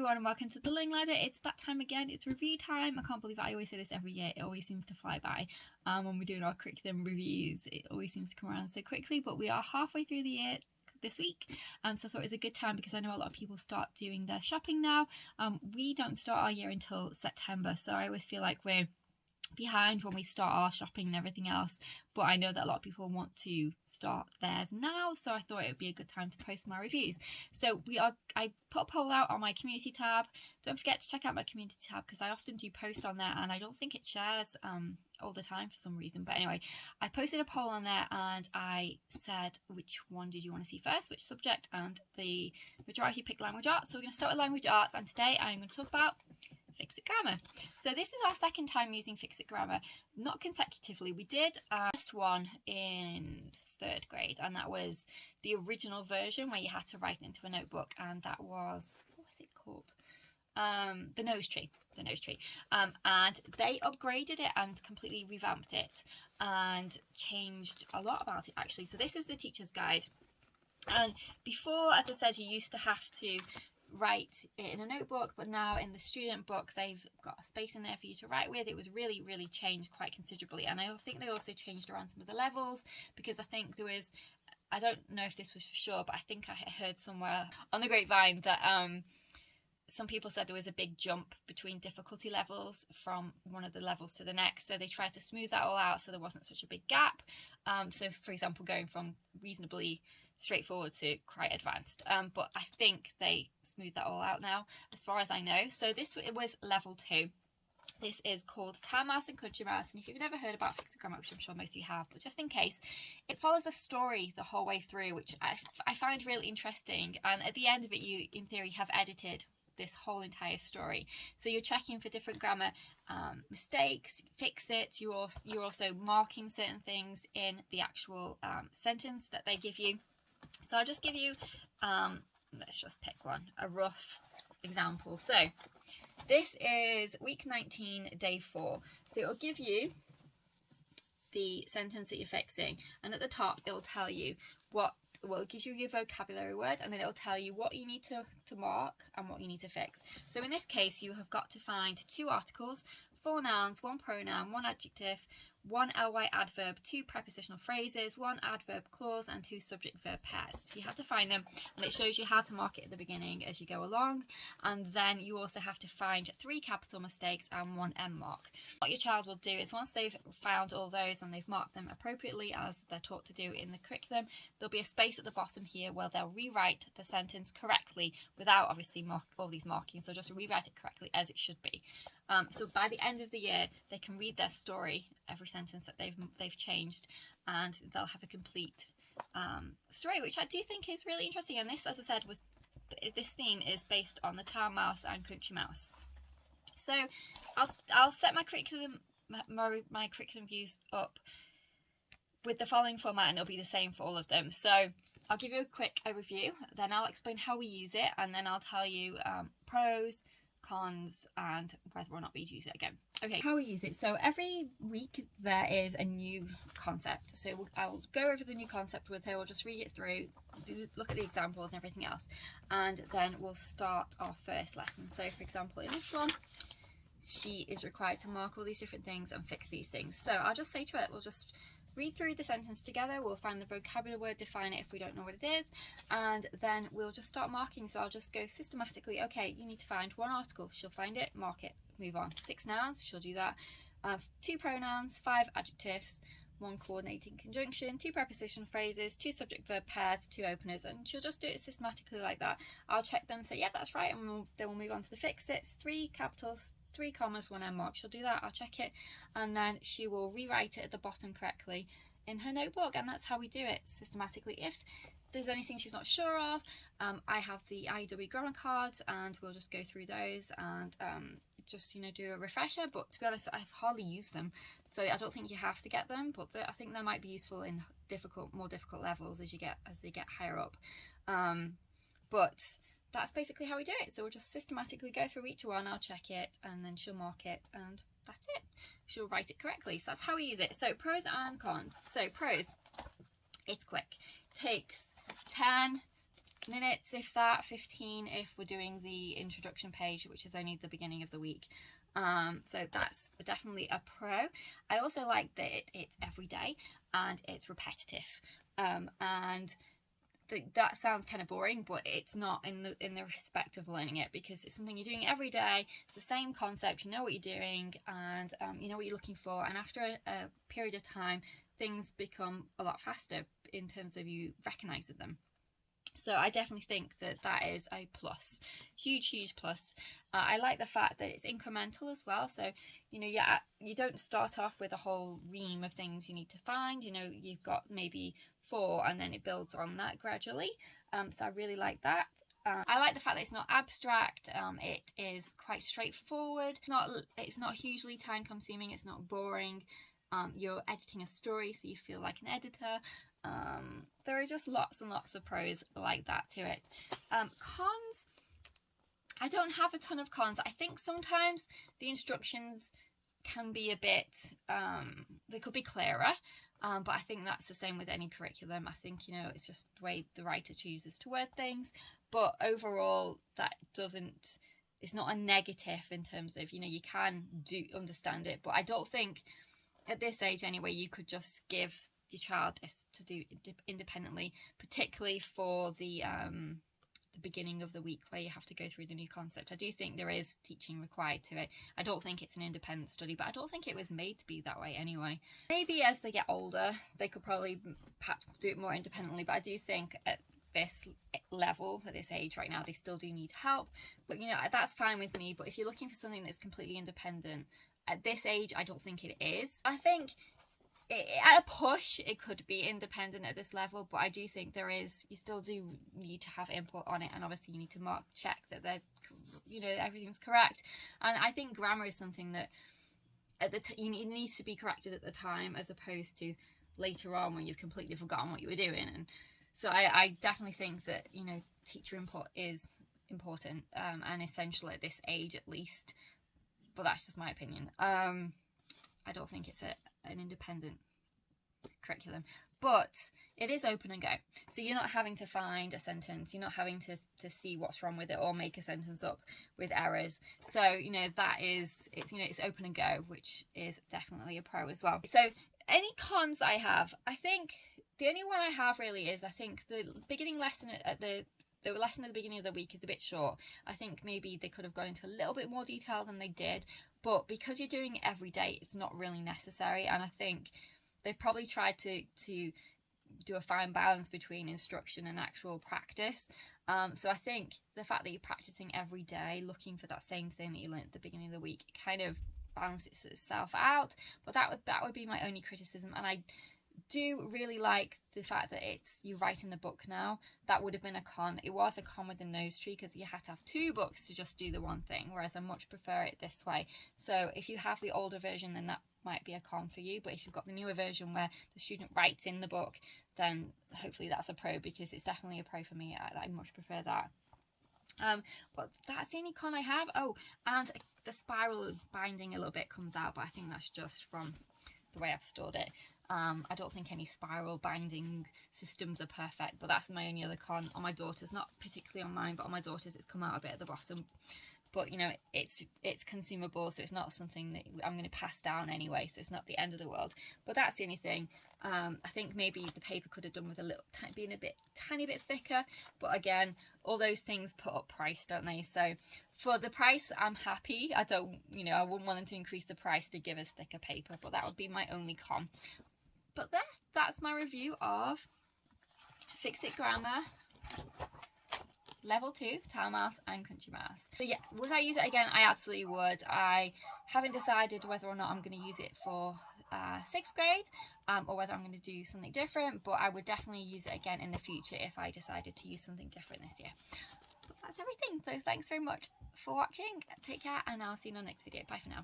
everyone and welcome to the Learning Ladder. It's that time again, it's review time. I can't believe I always say this every year, it always seems to fly by. When we're doing our curriculum reviews, it always seems to come around so quickly, but we are halfway through the year this week, so I thought it was a good time because I know a lot of people start doing their shopping now. We don't start our year until September, so I always feel like we're behind when we start our shopping and everything else, but I know that a lot of people want to start theirs now, so I thought it would be a good time to post my reviews. So I put a poll out on my community tab. Don't forget to check out my community tab because I often do post on there and I don't think it shares all the time for some reason, but anyway, I posted a poll on there and I said which one did you want to see first, which subject, and the majority picked language arts. So we're going to start with language arts, and today I'm going to talk about Fix It Grammar. So this is our second time using Fix It Grammar, not consecutively. We did our first one in 3rd grade, and that was the original version where you had to write into a notebook, and that was, what was it called? The nose tree. And they upgraded it and completely revamped it and changed a lot about it actually. So this is the teacher's guide, and before, as I said, you used to have to write it in a notebook, but now in the student book they've got a space in there for you to write with. It was really changed quite considerably, and I think they also changed around some of the levels, because I think there was, I don't know if this was for sure, but I think I heard somewhere on the grapevine that some people said there was a big jump between difficulty levels from one of the levels to the next, so they tried to smooth that all out so there wasn't such a big gap. So for example, going from reasonably straightforward to quite advanced, but I think they smoothed that all out now as far as I know. So this was level 2. This is called Town Mouse and Country Mouse, and if you've never heard about Fix It Grammar, which I'm sure most of you have, but just in case, it follows a story the whole way through, which I find really interesting, and at the end of it you in theory have edited this whole entire story, so you're checking for different grammar mistakes, fix it. You're also marking certain things in the actual sentence that they give you. So I'll just give you let's just pick one, a rough example. So this is week 19, day 4, so it'll give you the sentence that you're fixing, and at the top it'll tell you it gives you your vocabulary word, and then it'll tell you what you need to mark and what you need to fix. So in this case you have got to find 2 articles, 4 nouns, 1 pronoun, 1 adjective, 1 ly adverb, 2 prepositional phrases, 1 adverb clause, and 2 subject verb pairs. So you have to find them, and it shows you how to mark it at the beginning as you go along, and then you also have to find 3 capital mistakes and 1 M mark. What your child will do is, once they've found all those and they've marked them appropriately as they're taught to do in the curriculum, there'll be a space at the bottom here where they'll rewrite the sentence correctly without obviously all these markings. So just rewrite it correctly as it should be. So by the end of the year they can read their story, every sentence that they've changed, and they'll have a complete story, which I do think is really interesting. And this, as I said, this theme is based on the Town Mouse and Country Mouse. So I'll set my curriculum views up with the following format, and it'll be the same for all of them. So I'll give you a quick overview, then I'll explain how we use it, and then I'll tell you pros, cons, and whether or not we'd use it again. Okay, how we use it. So every week there is a new concept. So I'll go over the new concept with her, we'll just read it through, look at the examples and everything else, and then we'll start our first lesson. So for example, in this one, she is required to mark all these different things and fix these things. So I'll just say to her, we'll just read through the sentence together, we'll find the vocabulary word, define it if we don't know what it is, and then we'll just start marking. So I'll just go systematically. Okay, you need to find 1 article, she'll find it, mark it, move on. 6 nouns, she'll do that. 2 pronouns, 5 adjectives, 1 coordinating conjunction, 2 prepositional phrases, 2 subject verb pairs, 2 openers, and she'll just do it systematically like that. I'll check them, say yeah, that's right, and then we'll move on to the fix it. 3 capitals, 3 commas, 1 M mark. She'll do that, I'll check it, and then she will rewrite it at the bottom correctly in her notebook, and that's how we do it systematically. If there's anything she's not sure of, I have the IEW grammar cards, and we'll just go through those and just do a refresher. But to be honest, I've hardly used them, so I don't think you have to get them, but I think they might be useful in more difficult levels as they get higher up. But that's basically how we do it. So we'll just systematically go through each one, I'll check it, and then she'll mark it, and that's it. She'll write it correctly. So that's how we use it. So pros and cons. So pros, it's quick. Takes 10 minutes, if that, 15 if we're doing the introduction page, which is only the beginning of the week. So that's definitely a pro. I also like that it's every day and it's repetitive. And that sounds kind of boring, but it's not in the respect of learning it, because it's something you're doing every day. It's the same concept, you know what you're doing, and you know what you're looking for, and after a period of time things become a lot faster in terms of you recognizing them. So I definitely think that is a plus, huge plus. I like the fact that it's incremental as well. So, you know, you don't start off with a whole ream of things you need to find. You know, you've got maybe 4 and then it builds on that gradually. So I really like that. I like the fact that it's not abstract. It is quite straightforward. It's not hugely time consuming. It's not boring. You're editing a story, so you feel like an editor. There are just lots and lots of pros like that to it. Cons, I don't have a ton of cons. I think sometimes the instructions can be a bit, they could be clearer, but I think that's the same with any curriculum. I think, you know, it's just the way the writer chooses to word things, but overall it's not a negative in terms of, you know, you can understand it, but I don't think at this age anyway you could just give your child this to do independently, particularly for the beginning of the week where you have to go through the new concept. I do think there is teaching required to it. I don't think it's an independent study, but I don't think it was made to be that way anyway. Maybe as they get older they could probably perhaps do it more independently, but I do think at this level, at this age right now, they still do need help. But you know, that's fine with me. But if you're looking for something that's completely independent at this age, I don't think it is. I think at a push it could be independent at this level, but I do think you still do need to have input on it, and obviously you need to check that they're, you know, everything's correct. And I think grammar is something that it needs to be corrected at the time, as opposed to later on when you've completely forgotten what you were doing. And so I definitely think that, you know, teacher input is important and essential at this age at least, but that's just my opinion. I don't think it's an independent curriculum, but it is open and go, so you're not having to find a sentence, you're not having to see what's wrong with it or make a sentence up with errors. So, you know, it's open and go, which is definitely a pro as well. So any cons I have, I think the only one I have really is, I think the beginning lesson at the lesson at the beginning of the week is a bit short. I think maybe they could have gone into a little bit more detail than they did, but because you're doing it every day, it's not really necessary. And I think they've probably tried to do a fine balance between instruction and actual practice. So I think the fact that you're practicing every day, looking for that same thing that you learned at the beginning of the week, it kind of balances itself out. But that would be my only criticism. And I do really like the fact that you write in the book now. That would have been a con. It was a con with the nose tree because you had to have 2 books to just do the one thing, whereas I much prefer it this way. So if you have the older version, then that might be a con for you, but if you've got the newer version where the student writes in the book, then hopefully that's a pro, because it's definitely a pro for me. I much prefer that. But that's the only con I have. Oh, and the spiral binding a little bit comes out, but I think that's just from the way I've stored it. I don't think any spiral binding systems are perfect, but that's my only other con. On my daughter's, not particularly on mine, but on my daughter's it's come out a bit at the bottom. But you know, it's consumable, so it's not something that I'm going to pass down anyway, so it's not the end of the world. But that's the only thing. I think maybe the paper could have done with being a tiny bit thicker, but again, all those things put up price, don't they? So for the price, I'm happy. I wouldn't want them to increase the price to give us thicker paper, but that would be my only con. But that's my review of Fix It Grammar Level 2, Town Mouse and Country Mouse. So yeah, would I use it again? I absolutely would. I haven't decided whether or not I'm going to use it for 6th grade or whether I'm going to do something different, but I would definitely use it again in the future if I decided to use something different this year. But that's everything. So thanks very much for watching. Take care, and I'll see you in the next video. Bye for now.